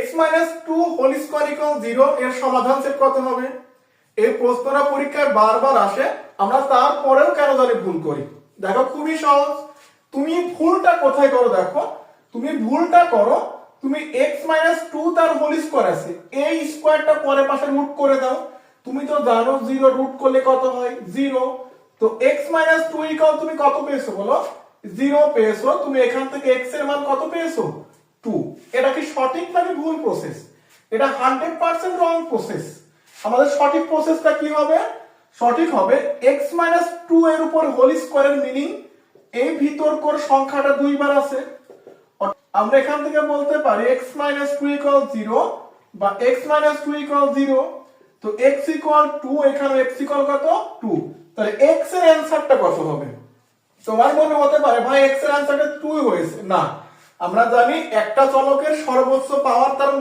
x - 2 whole square equal 0 এর সমাধান set কত হবে? এই প্রশ্নটা পরীক্ষায় বারবার আসে, আমরা তারপরেও কেন জানি ভুল করি। দেখো খুবই সহজ, তুমি ভুলটা কোথায় করো দেখো, তুমি ভুলটা করো তুমি x - 2 তার হোল স্কয়ার আছে, এই স্কয়ারটা পরের পাশে রুট করে দাও। তুমি তো জানো 0 রুট করলে কত হয় 0। তো x - 2 ইকুয়াল তুমি কত পেয়েছো বলো? 0 পেয়েছো। তুমি এখান থেকে x এর মান কত পেয়েছো? 2। এটা কি সঠিক নাকি ভুল প্রসেস? এটা 100% রং প্রসেস। আমাদের সঠিক প্রসেসটা কি হবে? সঠিক হবে x - 2 এর উপর হোল স্কয়ারের মিনিং এই ভিতরকর সংখ্যাটা দুইবার আছে। আমরা এখান থেকে বলতে পারি x - 2 0 বা x - 2 0। তো x 2, এখানে x কত 2। তাহলে x এর অ্যানসারটা কত হবে? তোমার মনে হতে পারে ভাই x এর অ্যানসারটা 2 হয়েছে। না, আমরা জানি একটা চলকের সর্বোচ্চ পাওয়ার তার